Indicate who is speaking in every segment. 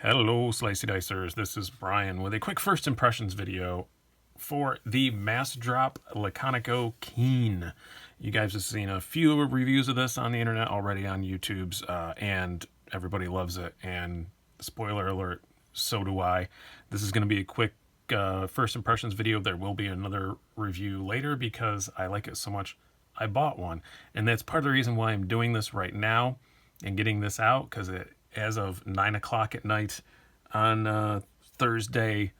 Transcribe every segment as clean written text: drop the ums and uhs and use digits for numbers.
Speaker 1: Hello, Slicey Dicers. This is Brian with a quick first impressions video for the Massdrop Laconico Keen. You guys have seen a few reviews of this on the internet already on YouTube's, and everybody loves it. And spoiler alert, so do I. This is going to be a quick first impressions video. There will be another review later because I like it so much. I bought one, and that's part of the reason why I'm doing this right now and getting this out, because as of 9 o'clock at night on Thursday,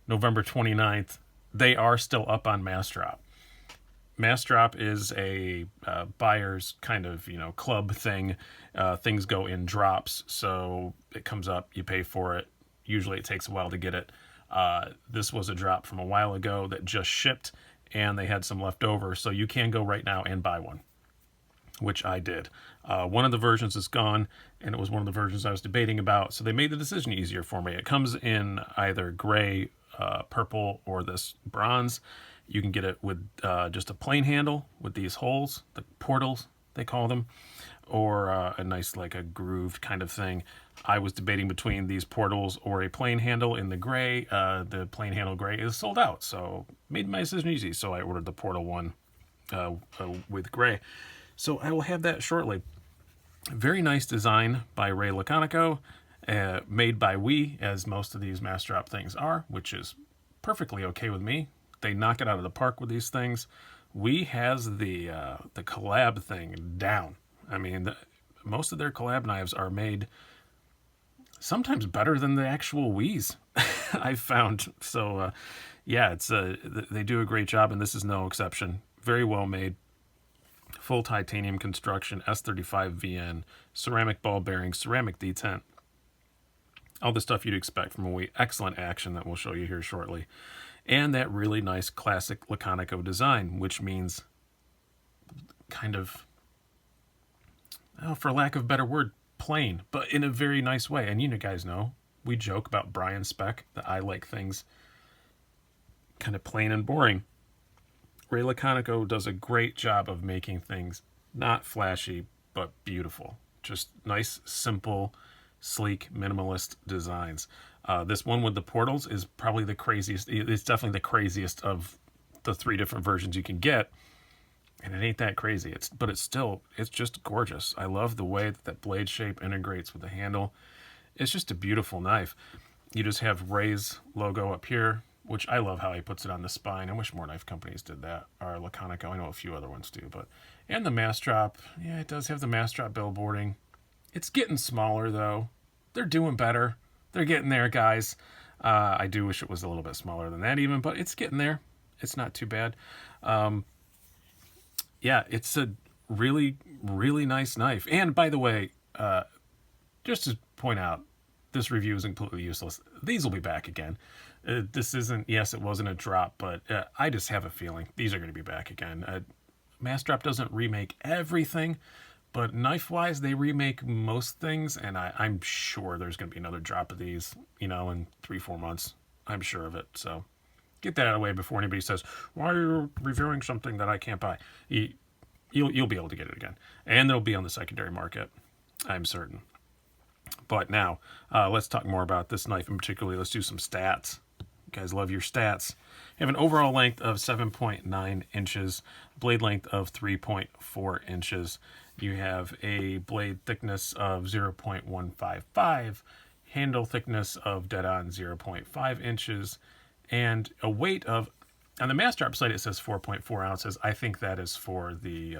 Speaker 1: November 29th, they are still up on Massdrop. Massdrop is a buyer's kind of, club thing. Things go in drops, so it comes up, you pay for it. Usually it takes a while to get it. This was a drop from a while ago that just shipped, and they had some left over, so you can go right now and buy one, which I did. One of the versions is gone, and it was one of the versions I was debating about, so they made the decision easier for me. It comes in either gray, purple, or this bronze. You can get it with just a plain handle with these holes, the portals they call them, or a nice like a grooved kind of thing. I was debating between these portals or a plain handle in the gray. The plain handle gray is sold out, so made my decision easy. So I ordered the portal one with gray. So I will have that shortly. Very nice design by Ray Laconico, made by WE, as most of these Massdrop things are, which is perfectly okay with me. They knock it out of the park with these things. WE has the collab thing down. I mean, most of their collab knives are made sometimes better than the actual WE's, I've found. So, yeah, they do a great job, and this is no exception. Very well made. Full titanium construction, S35 VN, ceramic ball bearings, ceramic detent. All the stuff you'd expect from a WE. Excellent action that we'll show you here shortly. And that really nice classic Laconico design, which means kind of, for lack of a better word, plain, but in a very nice way. And you guys know, we joke about Brian's spec, that I like things kind of plain and boring. Ray Laconico does a great job of making things not flashy, but beautiful. Just nice, simple, sleek, minimalist designs. This one with the portals is probably the craziest. It's definitely the craziest of the three different versions you can get. And it ain't that crazy. But it's just gorgeous. I love the way that blade shape integrates with the handle. It's just a beautiful knife. You just have Ray's logo up here, which I love how he puts it on the spine. I wish more knife companies did that. Or Laconico, I know a few other ones do. And the Massdrop, yeah, it does have the Massdrop billboarding. It's getting smaller, though. They're doing better. They're getting there, guys. I do wish it was a little bit smaller than that even, but it's getting there. It's not too bad. Yeah, it's a really, really nice knife. And by the way, just to point out, this review is completely useless. These will be back again. This isn't, yes, it wasn't a drop, but I just have a feeling these are going to be back again. Massdrop doesn't remake everything, but knife-wise, they remake most things, and I'm sure there's going to be another drop of these, in 3-4 months. I'm sure of it. So get that out of the way before anybody says, why are you reviewing something that I can't buy? You'll be able to get it again. And they'll be on the secondary market, I'm certain. But now, let's talk more about this knife, and particularly let's do some stats. You guys love your stats. You have an overall length of 7.9 inches, blade length of 3.4 inches. You have a blade thickness of 0.155, handle thickness of dead on 0.5 inches, and a weight of, on the Massdrop site it says 4.4 ounces. I think that is for the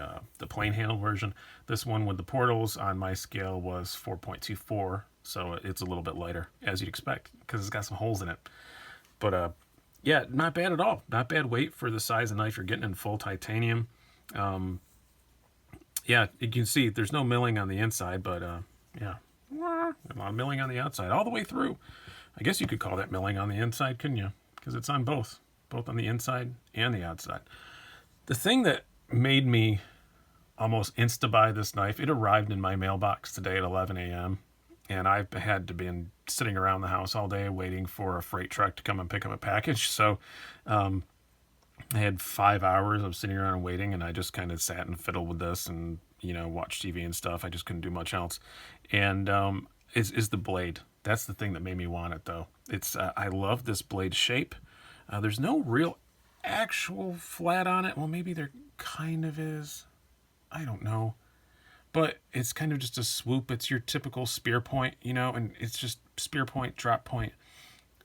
Speaker 1: plain handle version. This one with the portals on my scale was 4.24, so it's a little bit lighter, as you'd expect, because it's got some holes in it. But yeah, not bad at all. Not bad weight for the size of knife you're getting in full titanium. Yeah, you can see there's no milling on the inside, but yeah, a lot of milling on the outside all the way through. I guess you could call that milling on the inside, couldn't you? Because it's on both on the inside and the outside. The thing that made me almost insta-buy this knife, it arrived in my mailbox today at 11 a.m., and I've had to been sitting around the house all day waiting for a freight truck to come and pick up a package. So I had 5 hours of sitting around and waiting, and I just kind of sat and fiddled with this and, watched TV and stuff. I just couldn't do much else. And is the blade. That's the thing that made me want it, though. It's I love this blade shape. There's no real actual flat on it. Well, maybe there kind of is. I don't know. But it's kind of just a swoop. It's your typical spear point, you know, and it's just spear point, drop point.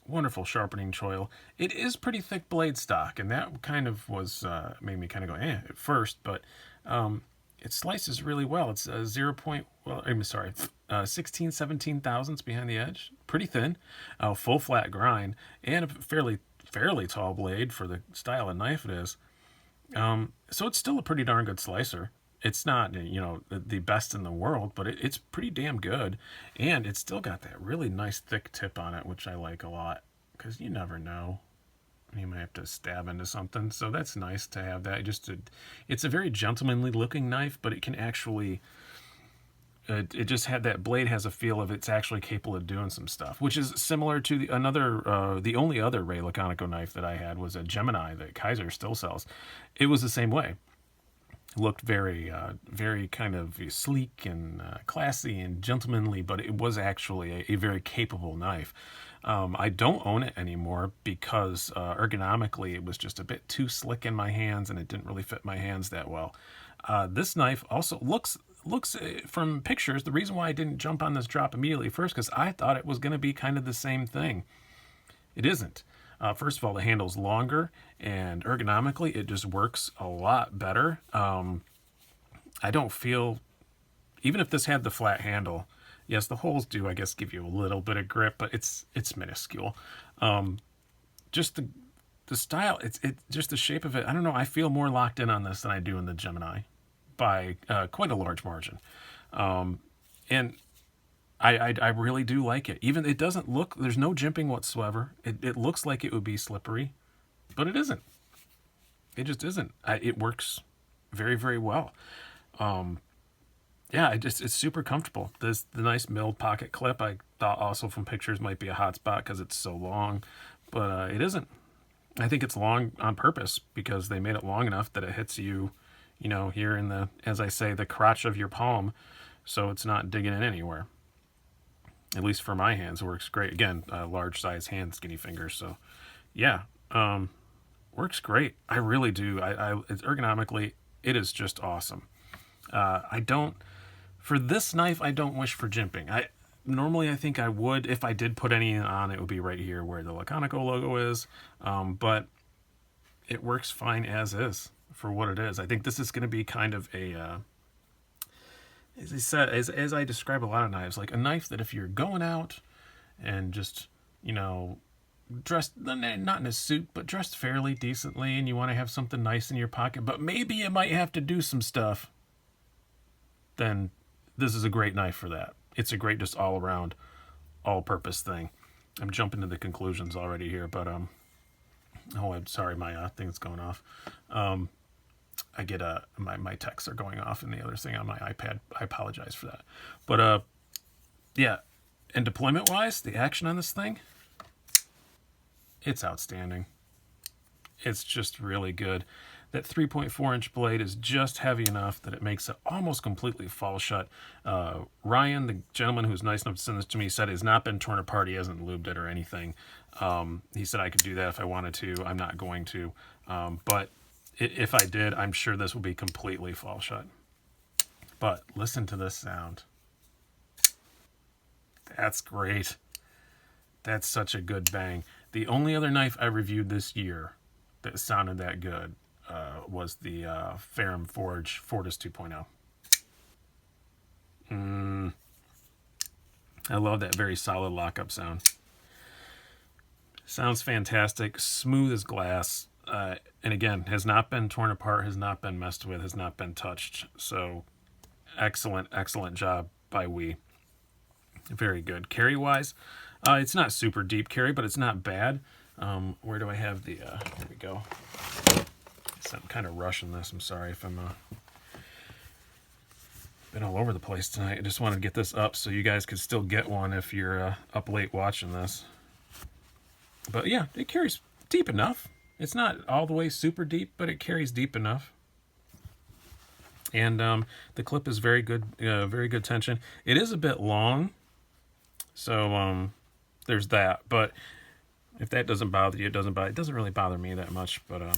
Speaker 1: Wonderful sharpening choil. It is pretty thick blade stock, and that kind of was made me kind of go at first, but it slices really well. It's 16, 17 thousandths behind the edge. Pretty thin, full flat grind, and a fairly tall blade for the style of knife it is. So it's still a pretty darn good slicer. It's not, you know, the best in the world, but it's pretty damn good. And it's still got that really nice thick tip on it, which I like a lot, because you never know. You might have to stab into something. So that's nice to have that. It's a very gentlemanly looking knife, but it can actually, it just had that blade has a feel of it's actually capable of doing some stuff, which is similar to the only other Ray Laconico knife that I had was a Gemini that Kaiser still sells. It was the same way. Looked very kind of sleek and classy and gentlemanly, but it was actually a very capable knife. I don't own it anymore because ergonomically it was just a bit too slick in my hands and it didn't really fit my hands that well. This knife also looks from pictures, the reason why I didn't jump on this drop immediately first, because I thought it was going to be kind of the same thing. It isn't. First of all, the handle's longer, and ergonomically, it just works a lot better. I don't feel, even if this had the flat handle, yes, the holes do, I guess, give you a little bit of grip, but it's minuscule. Just the style, it's just the shape of it. I don't know. I feel more locked in on this than I do in the Gemini by quite a large margin. And I really do like it. Even it doesn't look, there's no jimping whatsoever. It looks like it would be slippery, but it isn't. It just isn't. It works very, very well. Yeah, it's super comfortable. The nice milled pocket clip, I thought also from pictures might be a hot spot because it's so long, but it isn't. I think it's long on purpose because they made it long enough that it hits you, you know, here in the, as I say, the crotch of your palm, so it's not digging in anywhere. At least for my hands, it works great. Again, large size hand, skinny fingers. So, yeah, works great. I really do. It's ergonomically, it is just awesome. For this knife, I don't wish for jimping. Normally I think I would, if I did put any on, it would be right here where the Laconico logo is. But it works fine as is for what it is. I think this is going to be kind of a, as I said, as I describe a lot of knives, like a knife that if you're going out and just, you know, dressed, not in a suit, but dressed fairly decently, and you want to have something nice in your pocket, but maybe you might have to do some stuff, then this is a great knife for that. It's a great, just all-around, all-purpose thing. I'm jumping to the conclusions already here, but, oh, I'm sorry, my thing's going off. I get my texts are going off in the other thing on my iPad. I apologize for that. But yeah, and deployment-wise, the action on this thing, it's outstanding. It's just really good. That 3.4-inch blade is just heavy enough that it makes it almost completely fall shut. Ryan, the gentleman who's nice enough to send this to me, said it's not been torn apart. He hasn't lubed it or anything. He said I could do that if I wanted to. I'm not going to. But if I did, I'm sure this will be completely fall shut. But listen to this sound. That's great. That's such a good bang. The only other knife I reviewed this year that sounded that good was the Ferrum Forge Fortis 2.0. I love that very solid lockup sound. Sounds fantastic, smooth as glass, and again, has not been torn apart, has not been messed with, has not been touched. So excellent, excellent job by WE. Very good. Carry-wise, it's not super deep carry, but it's not bad. Where do I have the, there we go. So I'm kind of rushing this. I'm sorry if I'm been all over the place tonight. I just wanted to get this up so you guys could still get one if you're up late watching this. But yeah, it carries deep enough. It's not all the way super deep, but it carries deep enough. And the clip is very good tension. It is a bit long. So there's that. But if that doesn't bother you, it doesn't really bother me that much. But I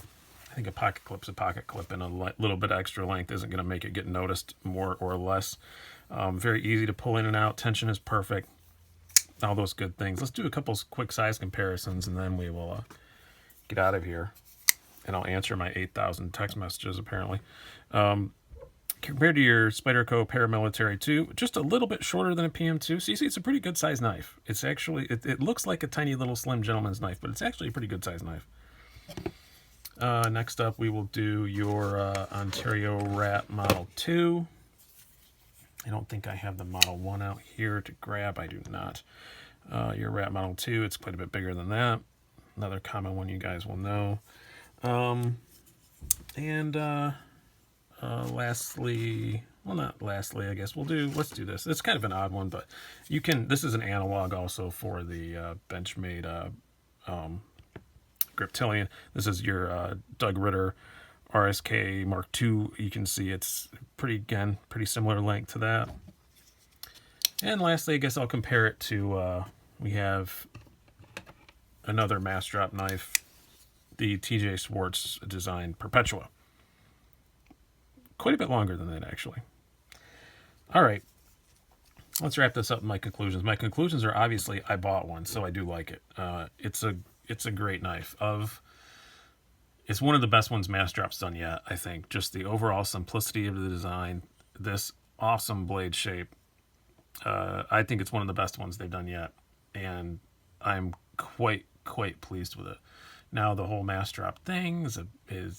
Speaker 1: think a pocket clip's a pocket clip, and a little bit extra length isn't going to make it get noticed more or less. Very easy to pull in and out. Tension is perfect. All those good things. Let's do a couple quick size comparisons, and then we will get out of here. And I'll answer my 8,000 text messages, apparently. Compared to your Spyderco Paramilitary 2, just a little bit shorter than a PM2. So you see, it's a pretty good size knife. It's actually, it looks like a tiny little slim gentleman's knife, but it's actually a pretty good size knife. Next up, we will do your Ontario Rat Model 2. I don't think I have the Model 1 out here to grab. I do not. Your Rat Model 2, it's quite a bit bigger than that. Another common one you guys will know. Lastly, well, not lastly, I guess let's do this. It's kind of an odd one, but this is an analog also for the Benchmade Griptilian. This is your Doug Ritter RSK Mark II. You can see it's pretty similar length to that. And lastly, I guess I'll compare it to, we have another Massdrop knife, the TJ Swartz designed Perpetua. Quite a bit longer than that, actually. All right, let's wrap this up in my conclusions. My conclusions are obviously I bought one, so I do like it. It's a great knife. It's one of the best ones Massdrop's done yet, I think. Just the overall simplicity of the design, this awesome blade shape. I think it's one of the best ones they've done yet, and I'm quite pleased with it. Now the whole Massdrop thing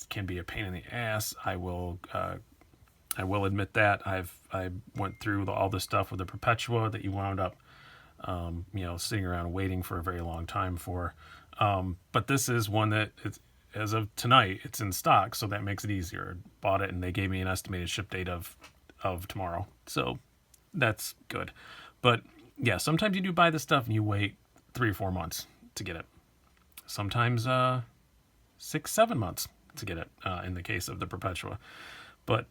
Speaker 1: can be a pain in the ass. I will admit that. I went through all this stuff with the Perpetua that you wound up sitting around waiting for a very long time for. But this is one that as of tonight, it's in stock, so that makes it easier. Bought it, and they gave me an estimated ship date of tomorrow, so that's good. But yeah, sometimes you do buy this stuff and you wait 3 or 4 months to get it. Sometimes 6-7 months to get it in the case of the Perpetua. But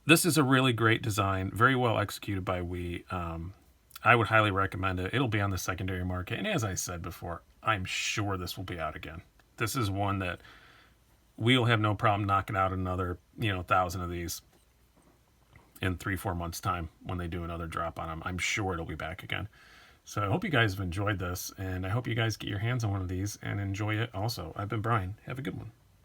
Speaker 1: this is a really great design, very well executed by WE. I would highly recommend it. It'll be on the secondary market, and as I said before, I'm sure this will be out again. This is one that we'll have no problem knocking out another 1,000 of these in 3-4 months time when they do another drop on them. I'm sure it'll be back again. So I hope you guys have enjoyed this, and I hope you guys get your hands on one of these and enjoy it also. I've been Brian. Have a good one.